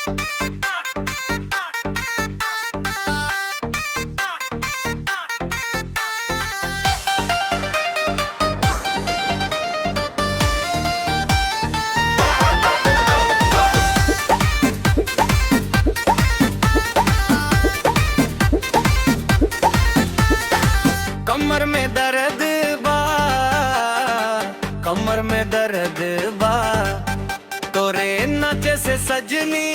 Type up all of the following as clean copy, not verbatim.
कमर में दर्द बा, कमर में दर्द बा, तोरे नाचे से सजनी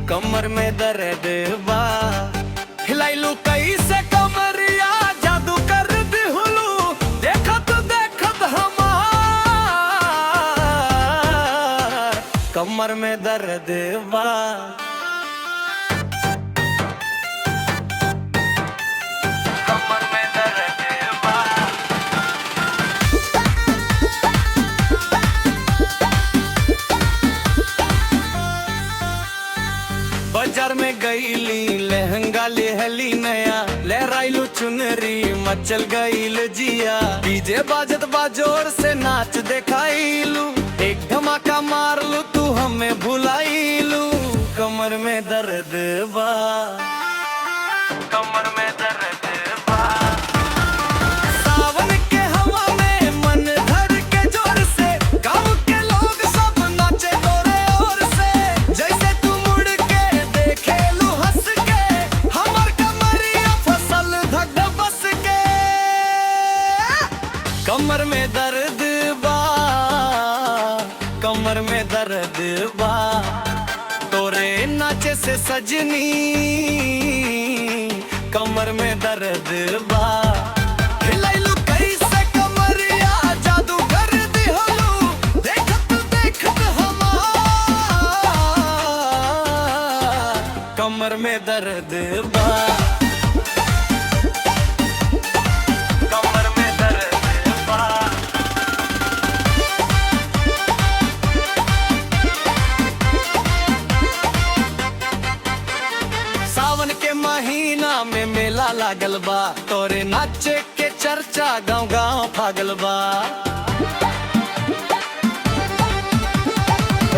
कमर में दर्द बा। हिलाइलू कैसे कमरिया जादू कर दिहुलू, देखत देखत हमार कमर में दर्द बा। बाजार में गईली लहंगा लेहली नया, लहराइलू चुनरी मचल गईल जिया। डीजे बाजत बाजोर से नाच देखाइलू, एक धमाका मारलू तू हमें भुलाइलू। कमर में दर्द बा, कमर में दर्द बा। सावन के हवा में मन धर के जोर से गाँव के लोग सब नाचे तोरे ओर से। जैसे कमर में दर्द बा, कमर में दर्द बा, तोरे नाचे से सजनी कमर में दर्द बा। हिलाइलू कैसे कमरिया जादू कर दिहुलू, देखत देखत हमार कमर में दर्द बा। सावन के महीना में मेला लागल बा, तोरे नाचे के चर्चा गांव गांव फागल बा।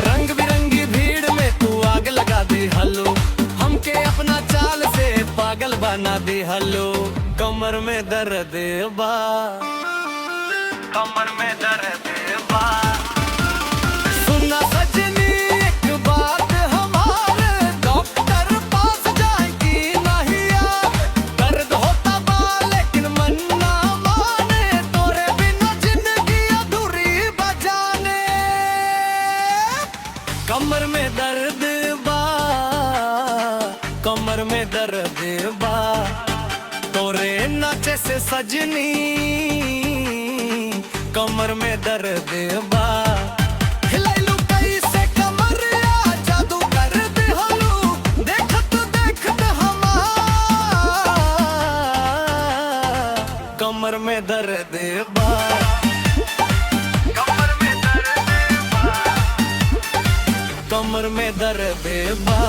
रंग बिरंगी भीड़ में तू आग लगा दी हलो, हमके अपना चाल से पागल बना दी हलो। कमर में दर्द बा, कमर में दर्द बा। सुना सजनी एक बात हमारे, डॉक्टर पास जाएगी नहीं यार। दर्द होता बा लेकिन मन ना माने, तोरे बिना जिंदगी अधूरी बजाने। कमर में दर्द बा, कमर में दर्द बा, तोरे नाचे से सजनी कमर में दर्द बा। हिलाइलू कैसे कमरिया जादू कर दिहुलू, देखत देखत हमार कमर में दर्द बा। कमर में दर्द बा, कमर में दर्द बा।